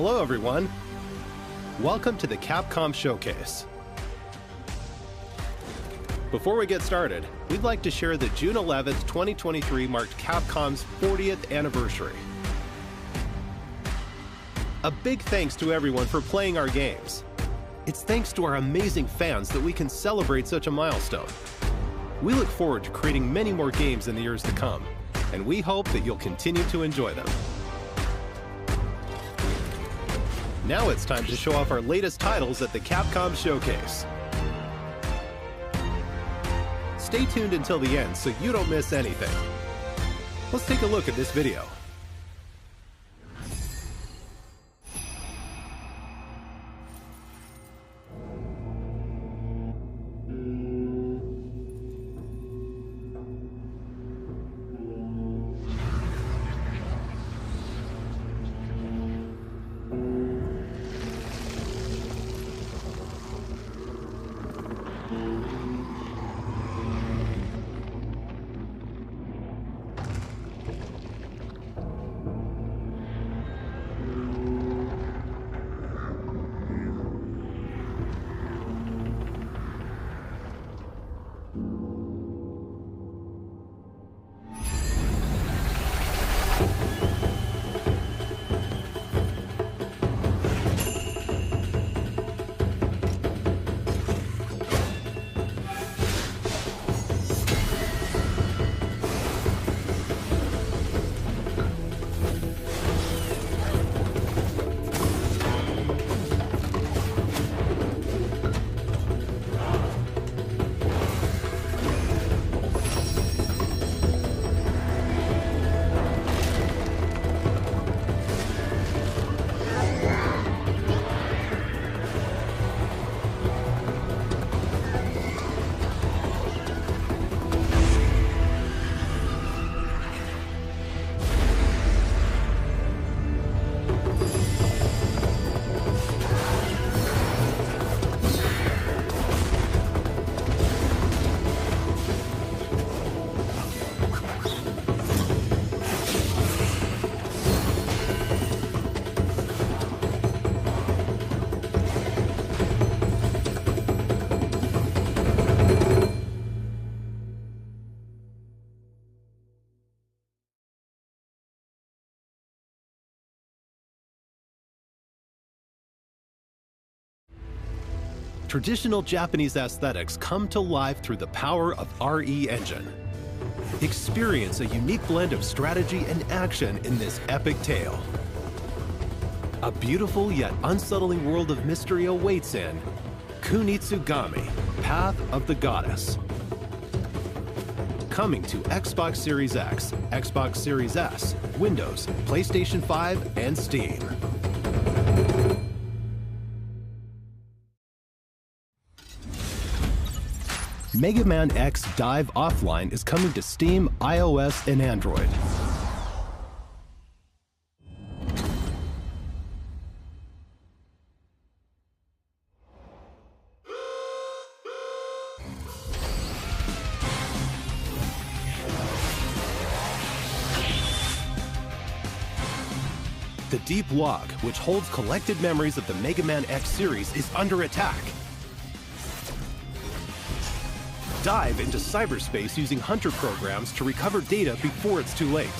Hello everyone! Welcome to the Capcom Showcase. Before we get started, we'd like to share that June 11th, 2023 marked Capcom's 40th anniversary. A big thanks to everyone for playing our games. It's thanks to our amazing fans that we can celebrate such a milestone. We look forward to creating many more games in the years to come, and we hope that you'll continue to enjoy them. Now it's time to show off our latest titles at the Capcom Showcase. Stay tuned until the end so you don't miss anything. Let's take a look at this video. Traditional Japanese aesthetics come to life through the power of RE Engine. Experience a unique blend of strategy and action in this epic tale. A beautiful yet unsettling world of mystery awaits in Kunitsu-Gami, Path of the Goddess. Coming to Xbox Series X, Xbox Series S, Windows, PlayStation 5, and Steam. Mega Man X Dive Offline is coming to Steam, iOS, and Android. The Deep Log, which holds collected memories of the Mega Man X series, is under attack. Dive into cyberspace using hunter programs to recover data before it's too late.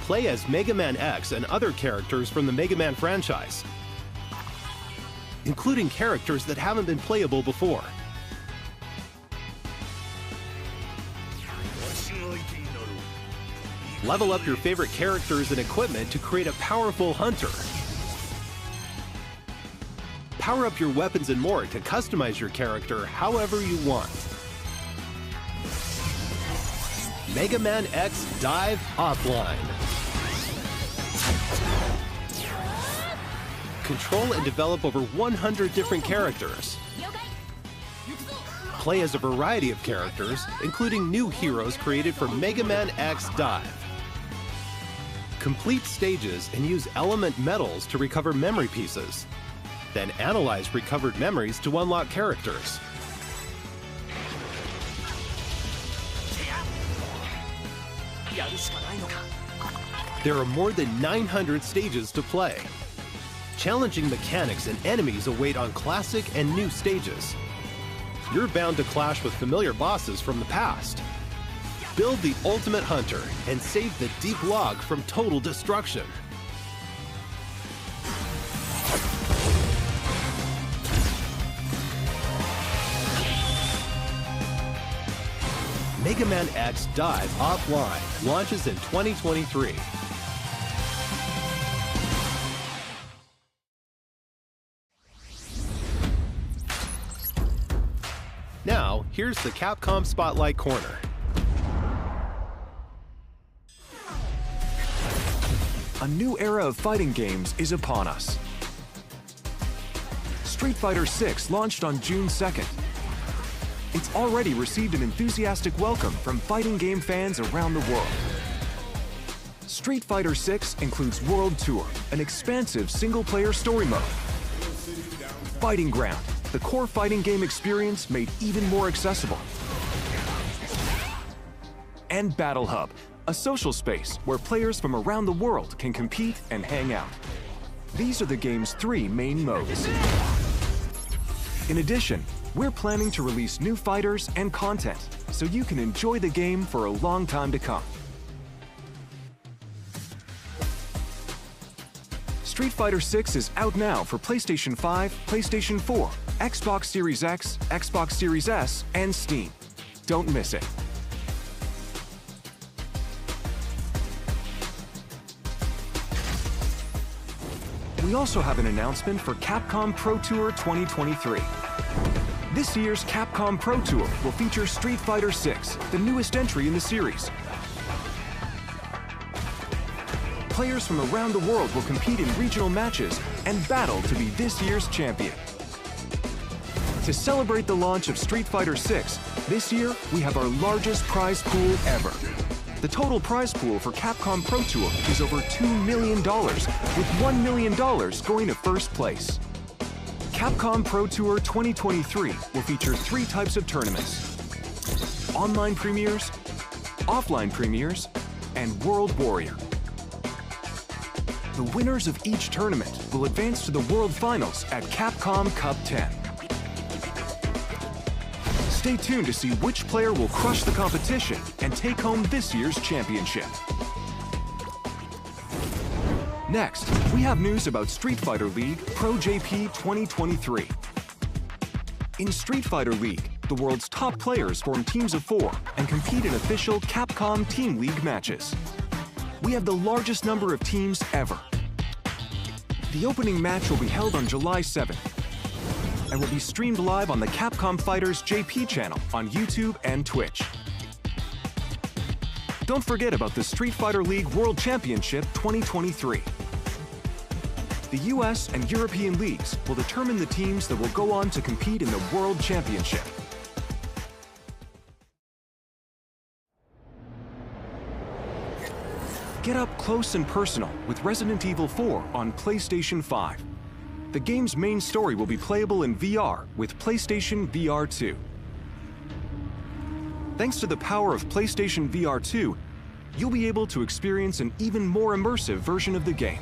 Play as Mega Man X and other characters from the Mega Man franchise, including characters that haven't been playable before. Level up your favorite characters and equipment to create a powerful hunter. Power up your weapons and more to customize your character however you want. Mega Man X Dive Offline. Control and develop over 100 different characters. Play as a variety of characters, including new heroes created for Mega Man X Dive. Complete stages and use element medals to recover memory pieces. Then analyze recovered memories to unlock characters. There are more than 900 stages to play. Challenging mechanics and enemies await on classic and new stages. You're bound to clash with familiar bosses from the past. Build the ultimate hunter and save the deep log from total destruction. Mega Man X Dive Offline launches in 2023. Now, here's the Capcom Spotlight Corner. A new era of fighting games is upon us. Street Fighter VI launched on June 2nd. It's already received an enthusiastic welcome from fighting game fans around the world. Street Fighter VI includes World Tour, an expansive single-player story mode. Fighting Ground, the core fighting game experience made even more accessible. And Battle Hub, a social space where players from around the world can compete and hang out. These are the game's 3 main modes. In addition, we're planning to release new fighters and content so you can enjoy the game for a long time to come. Street Fighter VI is out now for PlayStation 5, PlayStation 4, Xbox Series X, Xbox Series S, and Steam. Don't miss it. We also have an announcement for Capcom Pro Tour 2023. This year's Capcom Pro Tour will feature Street Fighter VI, the newest entry in the series. Players from around the world will compete in regional matches and battle to be this year's champion. To celebrate the launch of Street Fighter VI, this year we have our largest prize pool ever. The total prize pool for Capcom Pro Tour is over $2 million, with $1 million going to first place. Capcom Pro Tour 2023 will feature 3 types of tournaments: online premieres, offline premieres, and World Warrior. The winners of each tournament will advance to the World Finals at Capcom Cup 10. Stay tuned to see which player will crush the competition and take home this year's championship. Next, we have news about Street Fighter League Pro JP 2023. In Street Fighter League, the world's top players form teams of 4 and compete in official Capcom Team League matches. We have the largest number of teams ever. The opening match will be held on July 7th and will be streamed live on the Capcom Fighters JP channel on YouTube and Twitch. Don't forget about the Street Fighter League World Championship 2023. The US and European leagues will determine the teams that will go on to compete in the World Championship. Get up close and personal with Resident Evil 4 on PlayStation 5. The game's main story will be playable in VR with PlayStation VR 2. Thanks to the power of PlayStation VR 2, you'll be able to experience an even more immersive version of the game.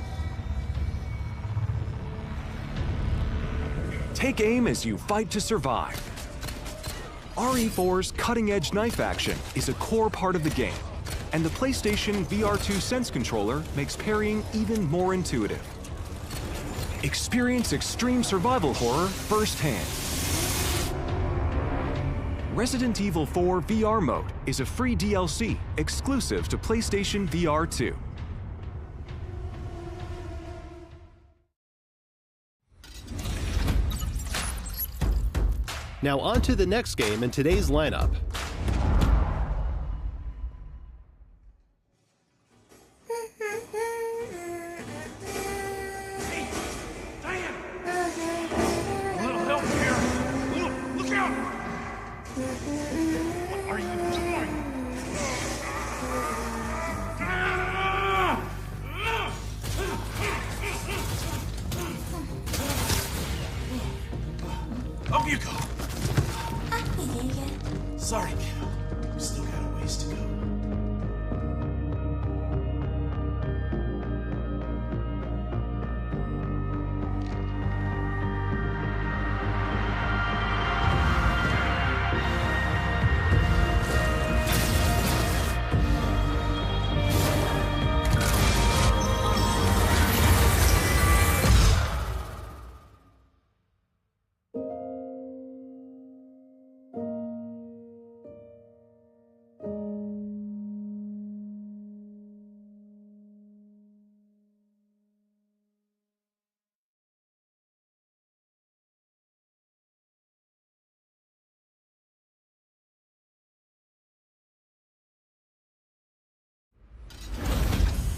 Take aim as you fight to survive. RE4's cutting-edge knife action is a core part of the game, and the PlayStation VR 2 Sense controller makes parrying even more intuitive. Experience extreme survival horror firsthand. Resident Evil 4 VR Mode is a free DLC exclusive to PlayStation VR 2. Now on to the next game in today's lineup. Up you go. Sorry, kiddo. We've still got a ways to go.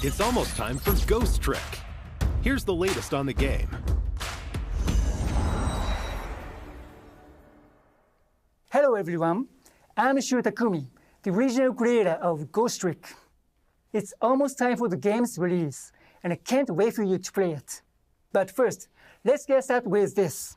It's almost time for Ghost Trick. Here's the latest on the game. Hello everyone, I'm Takumi, the original creator of Ghost Trick. It's almost time for the game's release, and I can't wait for you to play it. But first, let's get started with this.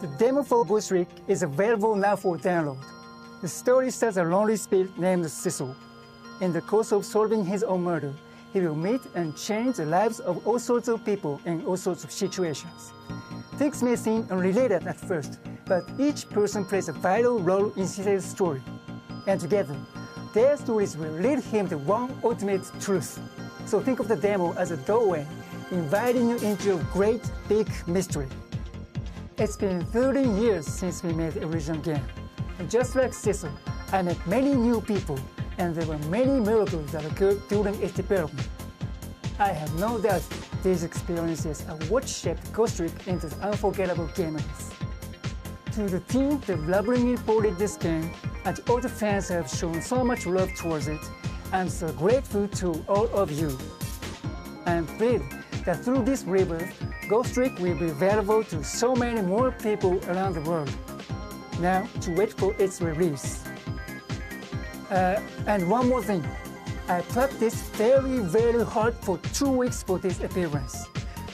The demo for Ghost Trick is available now for download. The story stars a lonely spirit named Cecil. In the course of solving his own murder, he will meet and change the lives of all sorts of people in all sorts of situations. Things may seem unrelated at first, but each person plays a vital role in Cecil's story. And together, their stories will lead him to one ultimate truth. So think of the demo as a doorway, inviting you into a great big mystery. It's been 30 years since we made the original game. And just like Cecil, I met many new people, and there were many miracles that occurred during its development. I have no doubt these experiences are what shaped Ghost Trick into the unforgettable game it is. To the team that lovingly ported this game, and all the fans who have shown so much love towards it, I'm so grateful to all of you. I'm thrilled that through this rebirth, Ghost Trick will be available to so many more people around the world. Now, to wait for its release. And one more thing. I practiced very, very hard for 2 weeks for this appearance.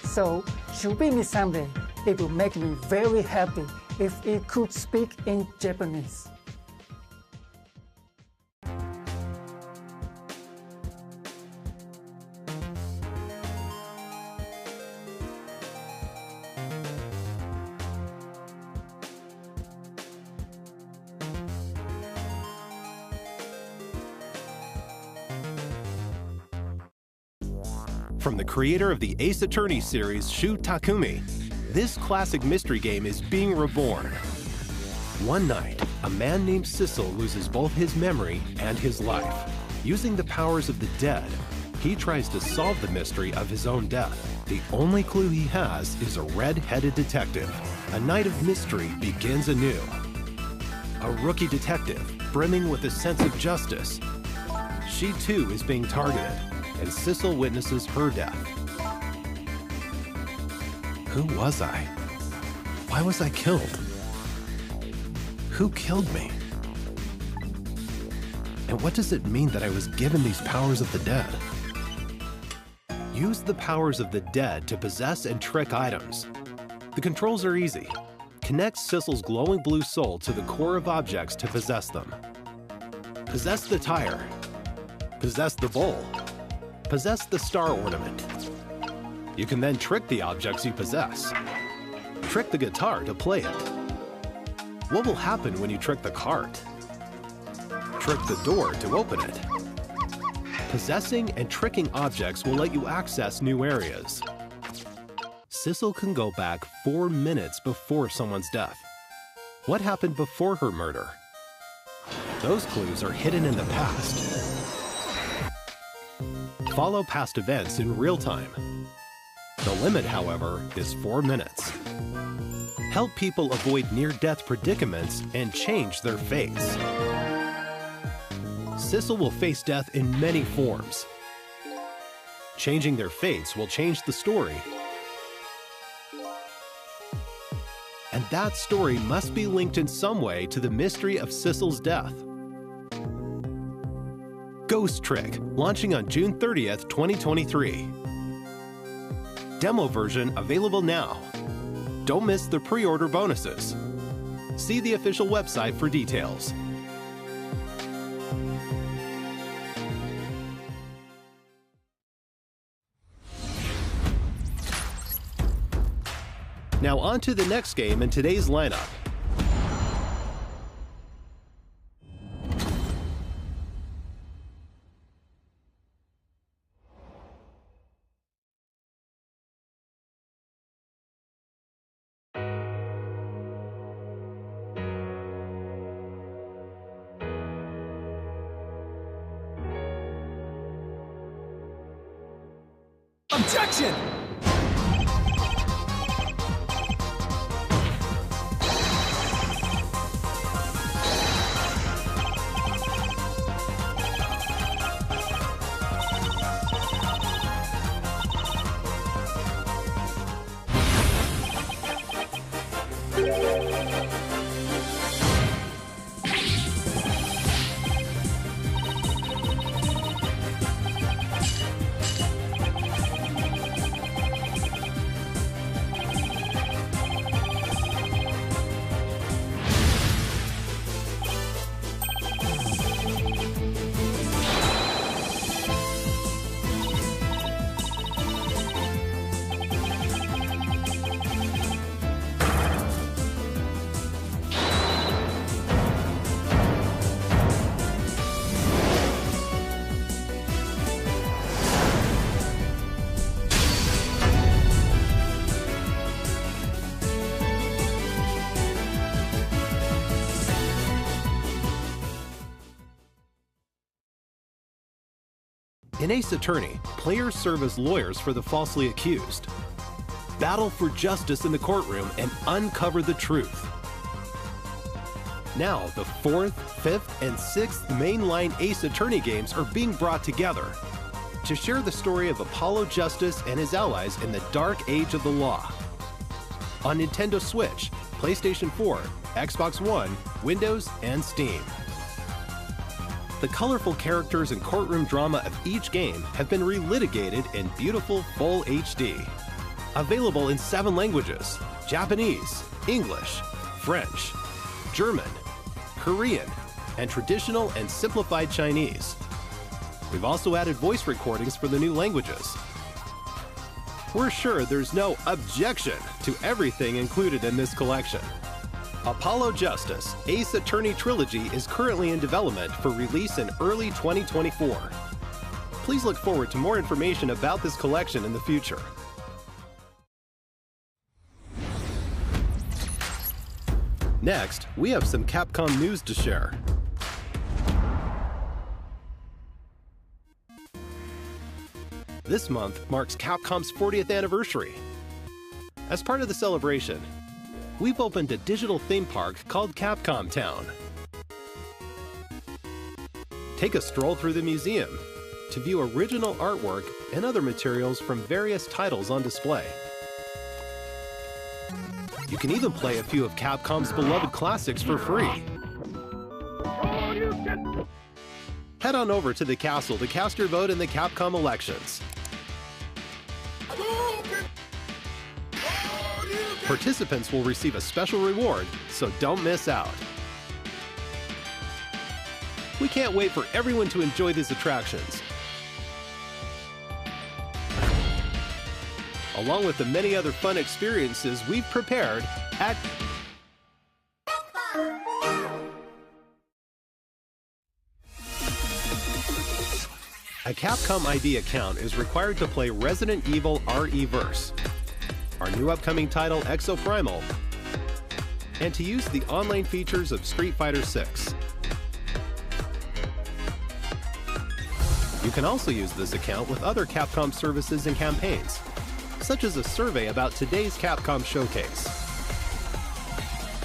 So, should we meet someday, it will make me very happy if it could speak in Japanese. From the creator of the Ace Attorney series, Takumi, this classic mystery game is being reborn. One night, a man named Cecil loses both his memory and his life. Using the powers of the dead, he tries to solve the mystery of his own death. The only clue he has is a red-headed detective. A night of mystery begins anew. A rookie detective, brimming with a sense of justice. She too is being targeted, and Cecil witnesses her death. Who was I? Why was I killed? Who killed me? And what does it mean that I was given these powers of the dead? Use the powers of the dead to possess and trick items. The controls are easy. Connect Cecil's glowing blue soul to the core of objects to possess them. Possess the tire. Possess the bowl. Possess the star ornament. You can then trick the objects you possess. Trick the guitar to play it. What will happen when you trick the cart? Trick the door to open it. Possessing and tricking objects will let you access new areas. Cecil can go back 4 minutes before someone's death. What happened before her murder? Those clues are hidden in the past. Follow past events in real time. The limit, however, is 4 minutes. Help people avoid near-death predicaments and change their fates. Cecil will face death in many forms. Changing their fates will change the story. And that story must be linked in some way to the mystery of Cecil's death. Ghost Trick, launching on June 30th, 2023. Demo version available now. Don't miss the pre-order bonuses. See the official website for details. Now on to the next game in today's lineup. Objection! In Ace Attorney, players serve as lawyers for the falsely accused. Battle for justice in the courtroom and uncover the truth. Now, the 4th, 5th, and 6th mainline Ace Attorney games are being brought together to share the story of Apollo Justice and his allies in the dark age of the law. On Nintendo Switch, PlayStation 4, Xbox One, Windows, and Steam. The colorful characters and courtroom drama of each game have been relitigated in beautiful full HD. Available in 7 languages: Japanese, English, French, German, Korean, and traditional and simplified Chinese. We've also added voice recordings for the new languages. We're sure there's no objection to everything included in this collection. Apollo Justice Ace Attorney Trilogy is currently in development for release in early 2024. Please look forward to more information about this collection in the future. Next, we have some Capcom news to share. This month marks Capcom's 40th anniversary. As part of the celebration, we've opened a digital theme park called Capcom Town. Take a stroll through the museum to view original artwork and other materials from various titles on display. You can even play a few of Capcom's beloved classics for free. Head on over to the castle to cast your vote in the Capcom elections. Participants will receive a special reward, so don't miss out. We can't wait for everyone to enjoy these attractions, along with the many other fun experiences we've prepared at A Capcom ID account is required to play Resident Evil RE-verse, our new upcoming title Exoprimal, and to use the online features of Street Fighter 6. You can also use this account with other Capcom services and campaigns, such as a survey about today's Capcom showcase.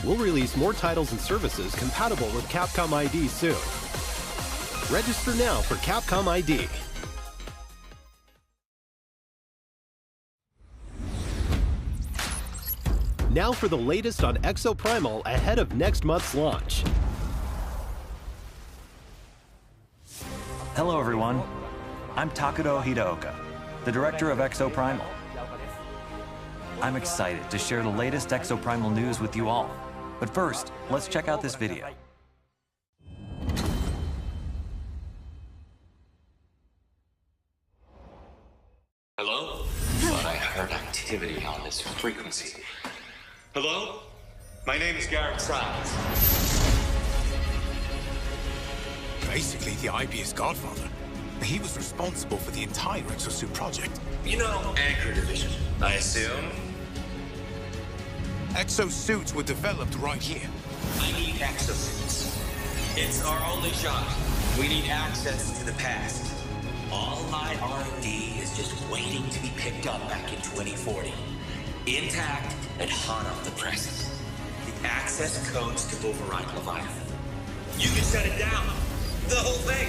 We'll release more titles and services compatible with Capcom ID soon. Register now for Capcom ID. Now for the latest on Exoprimal ahead of next month's launch. Hello everyone, I'm Takudo Hideoka, the director of Exoprimal. I'm excited to share the latest Exoprimal news with you all. But first, let's check out this video. Hello? But I heard activity on this frequency. Hello? My name is Garrett Siles. Basically, the IB's godfather. He was responsible for the entire Exosuit project. You know, Anchor Division, I assume? Exosuits were developed right here. I need exosuits. It's our only shot. We need access to the past. All my R&D is just waiting to be picked up back in 2040. Intact and hot off the presses. The access codes to override Leviathan. You can shut it down. The whole thing.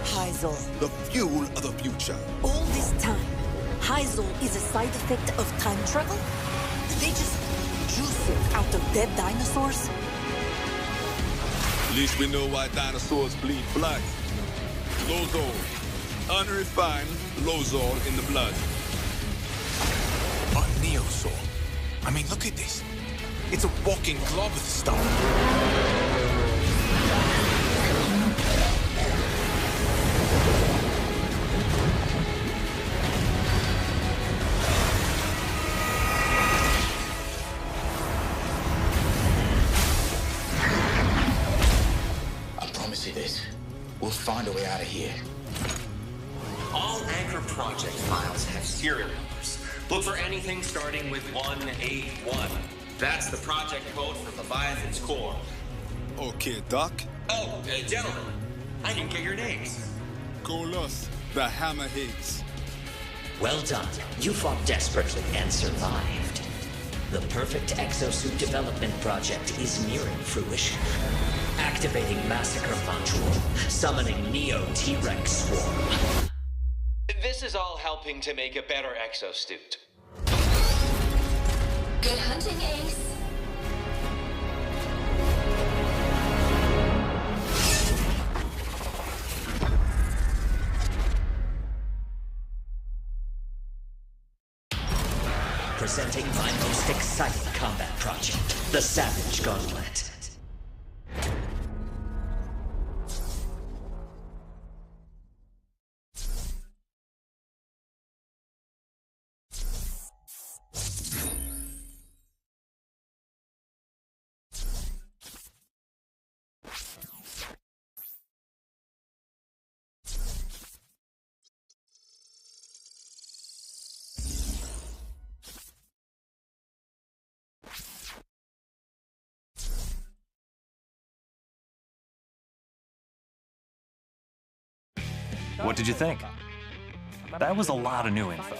Heisel. The fuel of the future. All this time, Heisel is a side effect of time travel? Did they just juice it out of dead dinosaurs? At least we know why dinosaurs bleed blood. Lozol. Unrefined Lozol in the blood. A Neosaur. I mean, look at this. It's a walking glob of stuff. We'll find a way out of here. All Anchor project files have serial numbers. Look for anything starting with 181. That's the project code for Leviathan's core. Okay, Doc. Oh, gentlemen, I didn't get your names. Golos, the Hammerheads. Well done. You fought desperately and survived. The perfect exosuit development project is nearing fruition. Activating Massacre Module, summoning Neo T-Rex Swarm. This is all helping to make a better exosuit. Good hunting, Ace. Presenting my most exciting combat project, the Savage Gauntlet. What did you think? That was a lot of new info.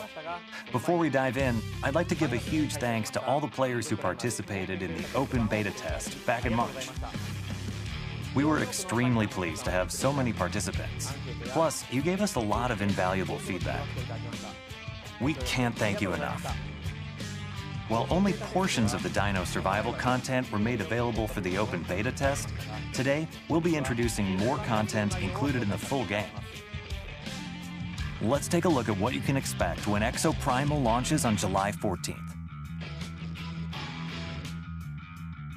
Before we dive in, I'd like to give a huge thanks to all the players who participated in the open beta test back in March. We were extremely pleased to have so many participants. Plus, you gave us a lot of invaluable feedback. We can't thank you enough. While only portions of the Dino Survival content were made available for the open beta test, today we'll be introducing more content included in the full game. Let's take a look at what you can expect when Exoprimal launches on July 14th.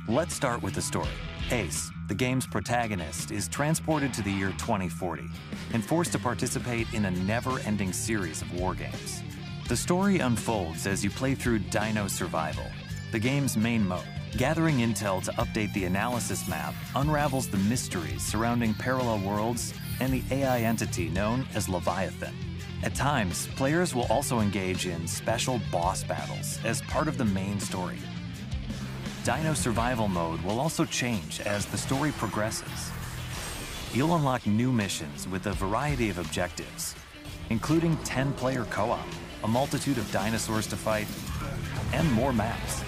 Let's start with the story. Ace, the game's protagonist, is transported to the year 2040 and forced to participate in a never-ending series of war games. The story unfolds as you play through Dino Survival, the game's main mode. Gathering intel to update the analysis map unravels the mysteries surrounding parallel worlds and the AI entity known as Leviathan. At times, players will also engage in special boss battles as part of the main story. Dino Survival mode will also change as the story progresses. You'll unlock new missions with a variety of objectives, including 10-player co-op, a multitude of dinosaurs to fight, and more maps.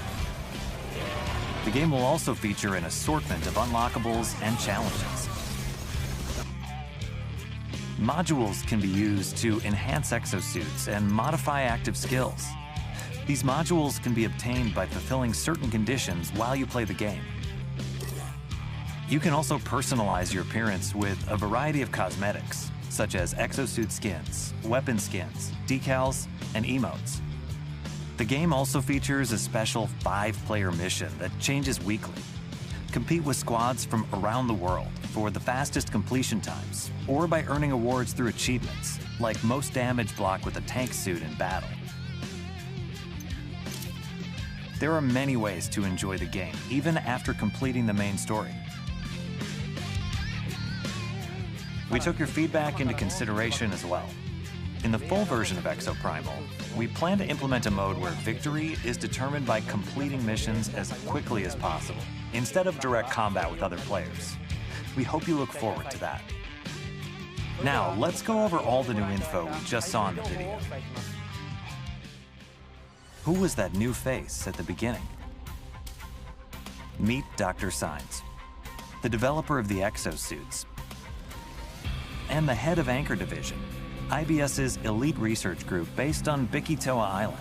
The game will also feature an assortment of unlockables and challenges. Modules can be used to enhance exosuits and modify active skills. These modules can be obtained by fulfilling certain conditions while you play the game. You can also personalize your appearance with a variety of cosmetics, such as exosuit skins, weapon skins, decals, and emotes. The game also features a special 5-player mission that changes weekly. Compete with squads from around the world for the fastest completion times, or by earning awards through achievements, like most damage block with a tank suit in battle. There are many ways to enjoy the game, even after completing the main story. We took your feedback into consideration as well. In the full version of Exoprimal, we plan to implement a mode where victory is determined by completing missions as quickly as possible. instead of direct combat with other players. We hope you look forward to that. Now, let's go over all the new info we just saw in the video. Who was that new face at the beginning? Meet Dr. Signs, the developer of the exosuits, and the head of Anchor Division, IBS's elite research group based on Bikitoa Island.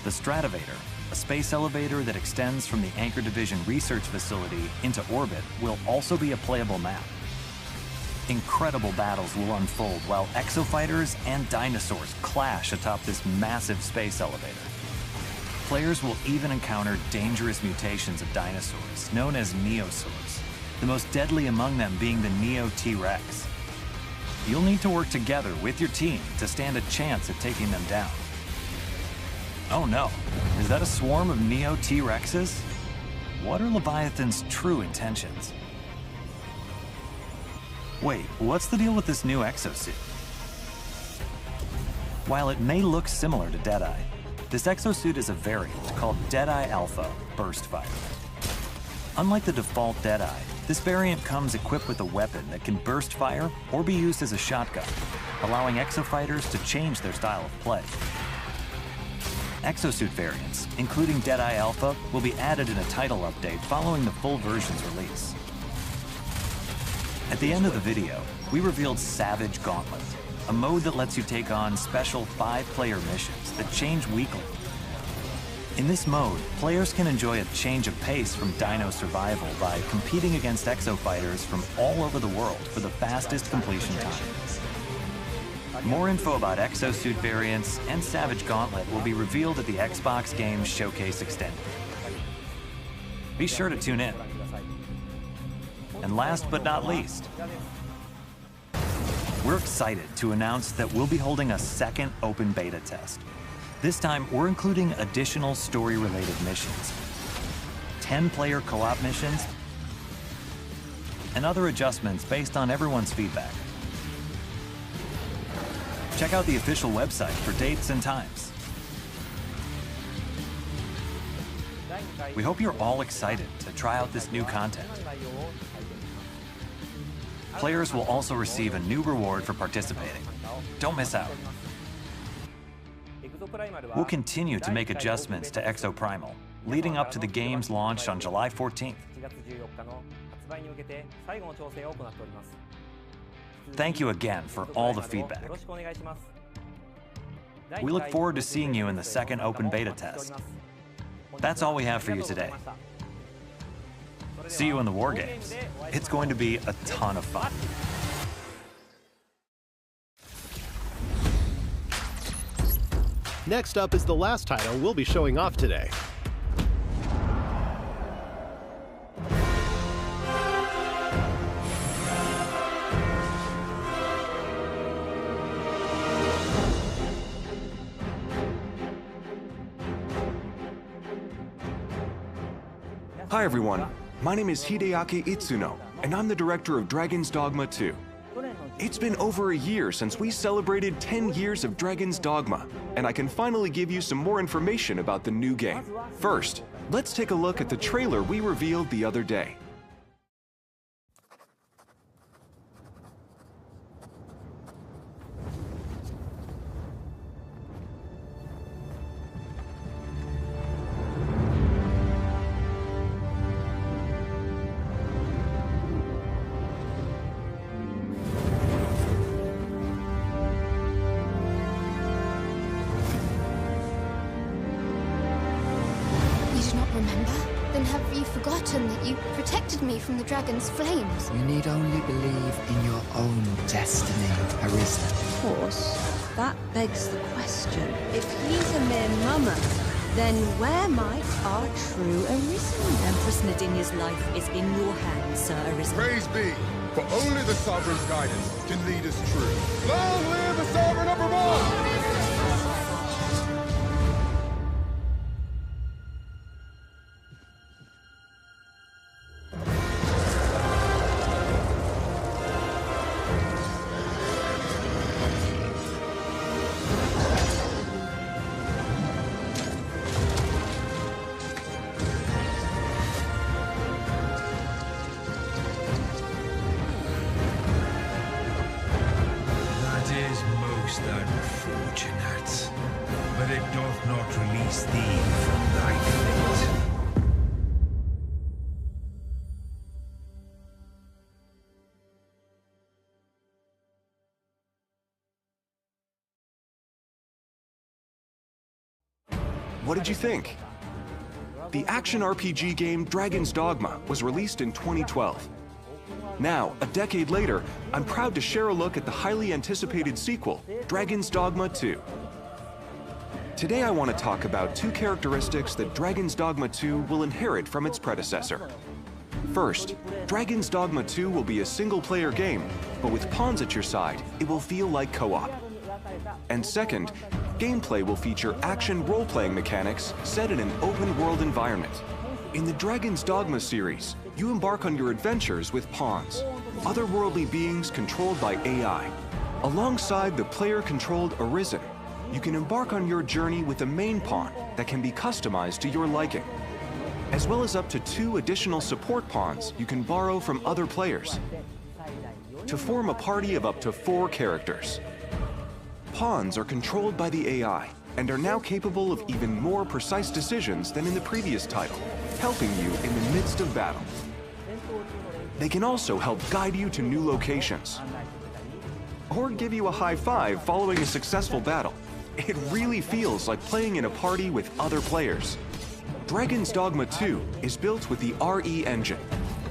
The Stratovator, a space elevator that extends from the Anchor Division research facility into orbit, will also be a playable map. Incredible battles will unfold while exofighters and dinosaurs clash atop this massive space elevator. Players will even encounter dangerous mutations of dinosaurs, known as Neosaurs, the most deadly among them being the Neo T-Rex. You'll need to work together with your team to stand a chance at taking them down. Oh no, is that a swarm of Neo T-Rexes? What are Leviathan's true intentions? Wait, what's the deal with this new exosuit? While it may look similar to Deadeye, this exosuit is a variant called Deadeye Alpha Burst Fighter. Unlike the default Deadeye, this variant comes equipped with a weapon that can burst fire or be used as a shotgun, allowing exofighters to change their style of play. Exosuit variants, including Deadeye Alpha, will be added in a title update following the full version's release. At the end of the video, we revealed Savage Gauntlet, a mode that lets you take on special 5-player missions that change weekly. In this mode, players can enjoy a change of pace from Dino Survival by competing against exofighters from all over the world for the fastest completion time. More info about exosuit variants and Savage Gauntlet will be revealed at the Xbox Games Showcase Extended. Be sure to tune in. And last but not least, we're excited to announce that we'll be holding a second open beta test. This time, we're including additional story-related missions, 10-player co-op missions, and other adjustments based on everyone's feedback. Check out the official website for dates and times. We hope you're all excited to try out this new content. Players will also receive a new reward for participating. Don't miss out. We'll continue to make adjustments to Exoprimal, leading up to the game's launch on July 14th. Thank you again for all the feedback. We look forward to seeing you in the second open beta test. That's all we have for you today. See you in the War Games. It's going to be a ton of fun. Next up is the last title we'll be showing off today. Hi everyone, my name is Hideaki Itsuno, and I'm the director of Dragon's Dogma 2. It's been over a year since we celebrated 10 years of Dragon's Dogma, and I can finally give you some more information about the new game. First, let's take a look at the trailer we revealed the other day. That you protected me from the dragon's flames. You need only believe in your own destiny, Arisen. Of course, that begs the question. If he's a mere mummer, then where might our true Arisen? Empress Nadinia's life is in your hands, Sir Arisen. Praise be, for only the Sovereign's guidance can lead us true. Long live the Sovereign of Vermont! but it doth not release thee from thy fate. What did you think? The action RPG game Dragon's Dogma was released in 2012. Now, a decade later, I'm proud to share a look at the highly anticipated sequel, Dragon's Dogma 2. Today I want to talk about two characteristics that Dragon's Dogma 2 will inherit from its predecessor. First, Dragon's Dogma 2 will be a single-player game, but with pawns at your side, it will feel like co-op. And second, gameplay will feature action role-playing mechanics set in an open-world environment. In the Dragon's Dogma series, you embark on your adventures with pawns, otherworldly beings controlled by AI. Alongside the player-controlled Arisen, you can embark on your journey with a main pawn that can be customized to your liking, as well as up to 2 additional support pawns you can borrow from other players, to form a party of up to 4 characters. Pawns are controlled by the AI and are now capable of even more precise decisions than in the previous title, helping you in the midst of battle. They can also help guide you to new locations, or give you a high five following a successful battle. It really feels like playing in a party with other players. Dragon's Dogma 2 is built with the RE engine,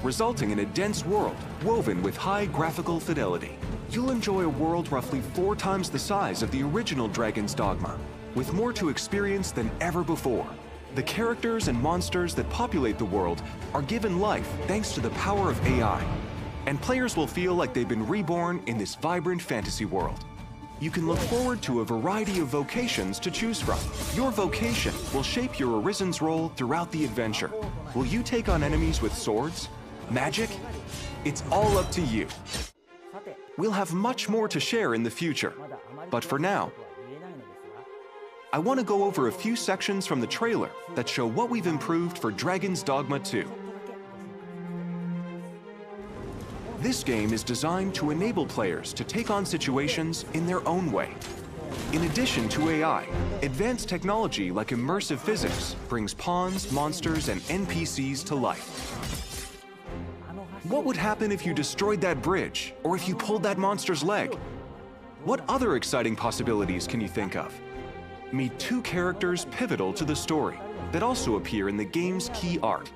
resulting in a dense world woven with high graphical fidelity. You'll enjoy a world roughly 4 times the size of the original Dragon's Dogma, with more to experience than ever before. The characters and monsters that populate the world are given life thanks to the power of AI, and players will feel like they've been reborn in this vibrant fantasy world. You can look forward to a variety of vocations to choose from. Your vocation will shape your Arisen's role throughout the adventure. Will you take on enemies with swords? Magic? It's all up to you. We'll have much more to share in the future, but for now, I want to go over a few sections from the trailer that show what we've improved for Dragon's Dogma 2. This game is designed to enable players to take on situations in their own way. In addition to AI, advanced technology like immersive physics brings pawns, monsters, and NPCs to life. What would happen if you destroyed that bridge, or if you pulled that monster's leg? What other exciting possibilities can you think of? Meet 2 characters pivotal to the story that also appear in the game's key art.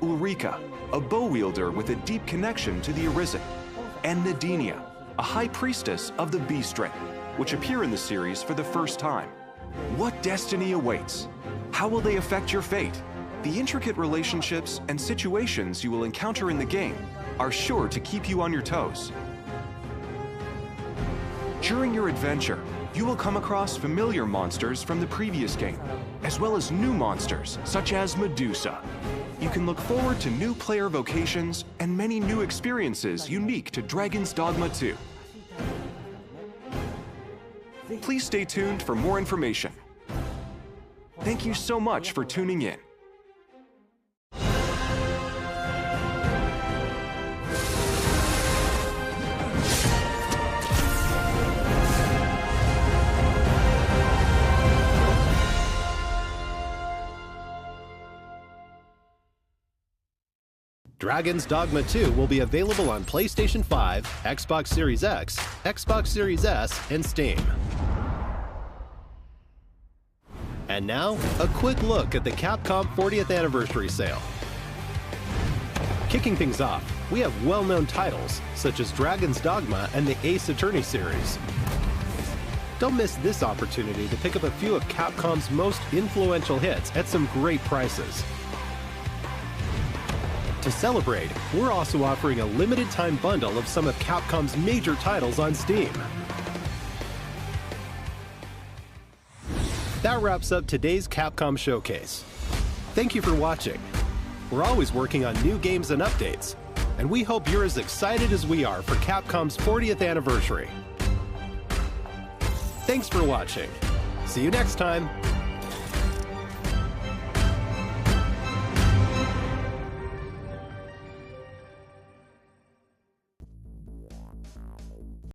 Ulrika, a bow wielder with a deep connection to the Arisen, and Nadinia, a high priestess of the Beast Ring, which appear in the series for the first time. What destiny awaits? How will they affect your fate? The intricate relationships and situations you will encounter in the game are sure to keep you on your toes. During your adventure, you will come across familiar monsters from the previous game, as well as new monsters such as Medusa. You can look forward to new player vocations and many new experiences unique to Dragon's Dogma 2. Please stay tuned for more information. Thank you so much for tuning in. Dragon's Dogma 2 will be available on PlayStation 5, Xbox Series X, Xbox Series S, and Steam. And now, a quick look at the Capcom 40th Anniversary Sale. Kicking things off, we have well-known titles, such as Dragon's Dogma and the Ace Attorney series. Don't miss this opportunity to pick up a few of Capcom's most influential hits at some great prices. To celebrate, we're also offering a limited-time bundle of some of Capcom's major titles on Steam. That wraps up today's Capcom Showcase. Thank you for watching. We're always working on new games and updates, and we hope you're as excited as we are for Capcom's 40th anniversary. Thanks for watching. See you next time.